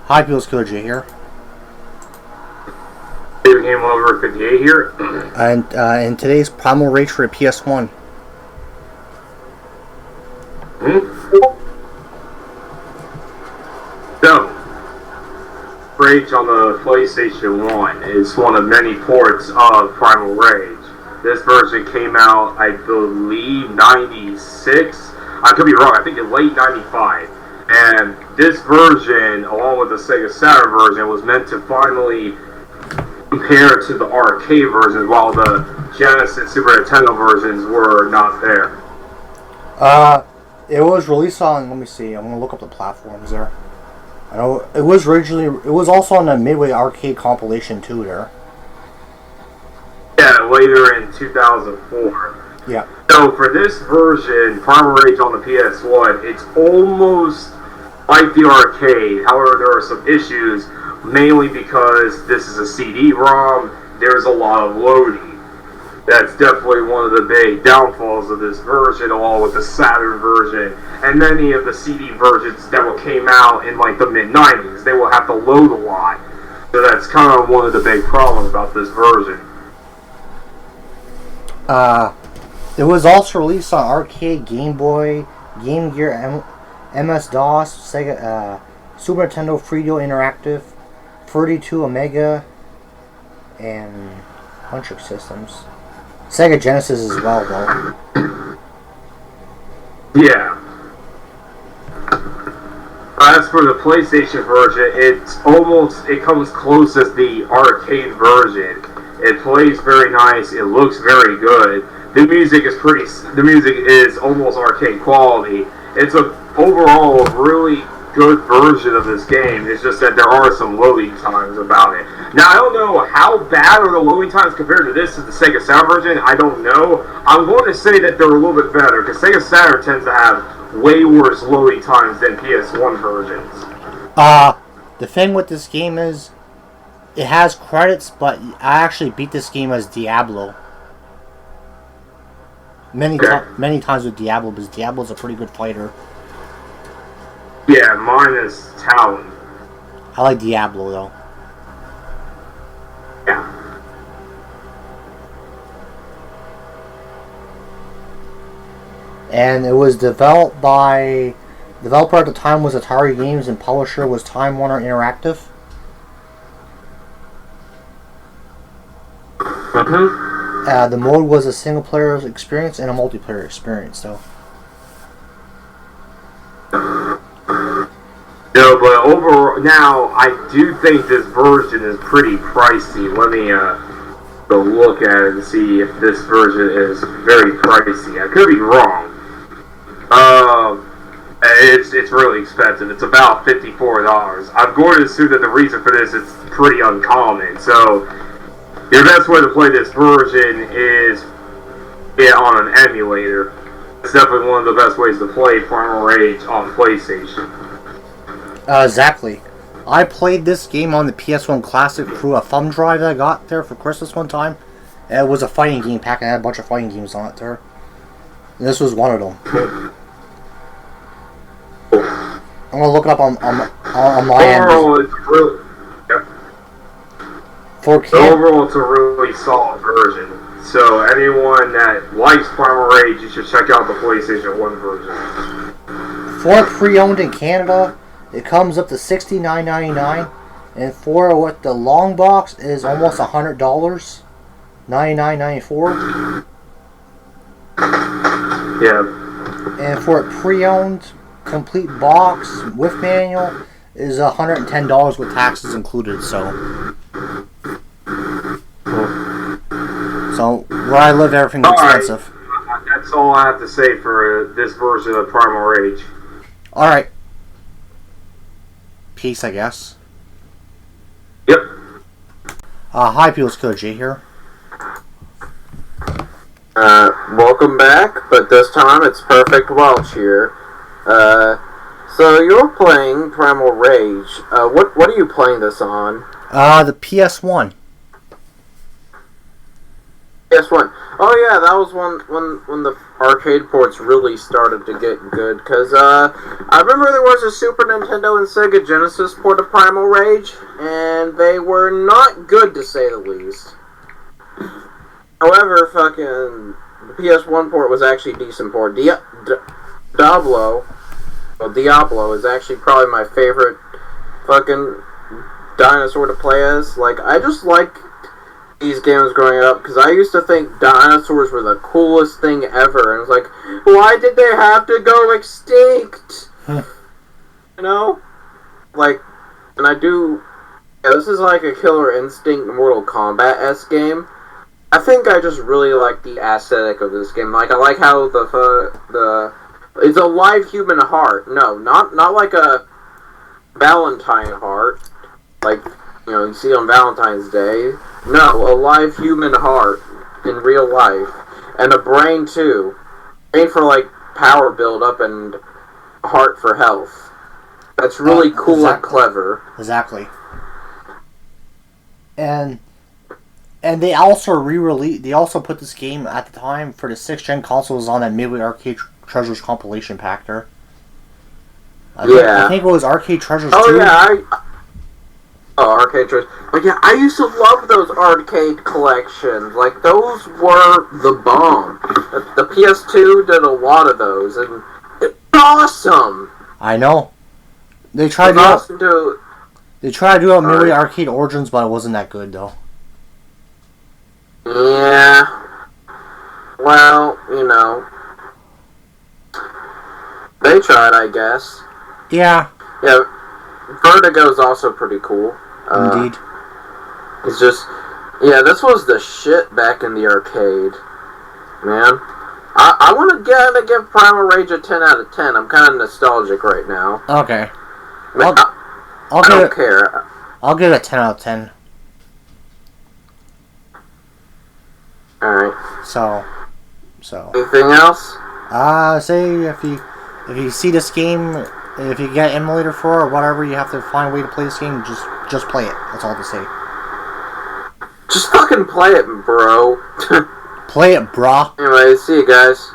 Hi, People's Killer J here. Game over 58 here. And today's Primal Rage for the PS1. So, Rage on the PlayStation 1 is one of many ports of Primal Rage. This version came out, I believe, 96. I could be wrong, I think in late 95. And this version, along with the Sega Saturn version, was meant to finally compare to the arcade versions, while the Genesis Super Nintendo versions were not there. It was released on, let me see, I'm gonna look up the platforms there. I know it was also on the Midway Arcade compilation too there. Yeah, later in 2004. Yeah. So for this version, Primal Rage on the PS1, it's almost like the arcade. However, there are some issues, mainly because this is a CD-ROM. There's a lot of loading. That's definitely one of the big downfalls of this version, along with the Saturn version and many of the CD versions that came out in like the mid-90s. They will have to load a lot. So that's kind of one of the big problems about this version. It was also released on arcade, Game Boy, Game Gear, MS-DOS, Sega, Super Nintendo 3DO Interactive, 32 Omega, and a bunch of systems. Sega Genesis as well, though. Yeah. As for the PlayStation version, it comes close as the arcade version. It plays very nice. It looks very good. The music is almost arcade quality. It's overall a really good version of this game. It's just that there are some loading times about it. Now, I don't know how bad are the loading times compared to this and the Sega Saturn version. I don't know. I'm going to say that they're a little bit better, because Sega Saturn tends to have way worse loading times than PS1 versions. The thing with this game is, it has credits, but I actually beat this game as Diablo. Many times with Diablo, because Diablo's a pretty good fighter. Yeah, mine is Talon. I like Diablo, though. Yeah. And it was developed by... Developer at the time was Atari Games, and publisher was Time Warner Interactive. The mode was a single-player experience and a multiplayer experience, though. No, but overall, now I do think this version is pretty pricey. Let me go look at it and see if this version is very pricey. I could be wrong. It's really expensive. It's about $54. I'm going to assume that the reason for this is pretty uncommon. So your best way to play this version is on an emulator. It's definitely one of the best ways to play Primal Rage on PlayStation. Exactly. I played this game on the PS1 Classic through a thumb drive that I got there for Christmas one time. It was a fighting game pack, and I had a bunch of fighting games on it there. And this was one of them. I'm gonna look it up on my end. Overall, it's really... Overall, it's a really solid version. So anyone that likes Primal Rage, you should check out the PlayStation 1 version. For pre-owned in Canada, it comes up to $69.99, and for what the long box is almost $100, $99.94. Yeah. And for a pre-owned complete box with manual is $110 with taxes included. So where I live, everything's expensive. Right. That's all I have to say for this version of Primal Rage. All right. Peace, I guess. Yep. Hi, People's Killer J here. Welcome back, but this time it's Perfect Welch here. So you're playing Primal Rage. What are you playing this on? The PS1. PS1. Oh yeah, that was when the arcade ports really started to get good. Cause I remember there was a Super Nintendo and Sega Genesis port of Primal Rage, and they were not good to say the least. However, fucking the PS1 port was actually a decent port. Diablo is actually probably my favorite fucking dinosaur to play as. Like, I just like these games growing up because I used to think dinosaurs were the coolest thing ever, and I was like, why did they have to go extinct? You know, like, and I do. Yeah, this is like a Killer Instinct Mortal Kombat-esque game. I think I just really like the aesthetic of this game. Like, I like how the it's a live human heart. No, not like a Valentine heart, like, you know, you see on Valentine's Day. No, a live human heart in real life. And a brain, too. Brain for, like, power buildup and heart for health. That's really cool and clever. Exactly. And they also re-released, they also put this game at the time for the 6th gen consoles on that Midway Arcade Treasures compilation pack there. I think it was Arcade Treasures 2. Oh, yeah, Arcade Treasures. But yeah, I used to love those arcade collections. Like, those were the bomb. The PS2 did a lot of those, and it's awesome. I know. They tried to do it Midway Arcade Origins, but it wasn't that good, though. Yeah. Well, you know. They tried, I guess. Yeah. Yeah. Vertigo's also pretty cool. Indeed. It's just, yeah, this was the shit back in the arcade, man. I want to give Primal Rage a 10 out of 10. I'm kind of nostalgic right now. Okay. I don't care. I'll give it a 10 out of 10. Alright. So. Anything else? Say if you see this game, if you get emulator for it or whatever, you have to find a way to play this game, just play it. That's all to say. Just fucking play it, bro. Play it, brah. Anyway, see you guys.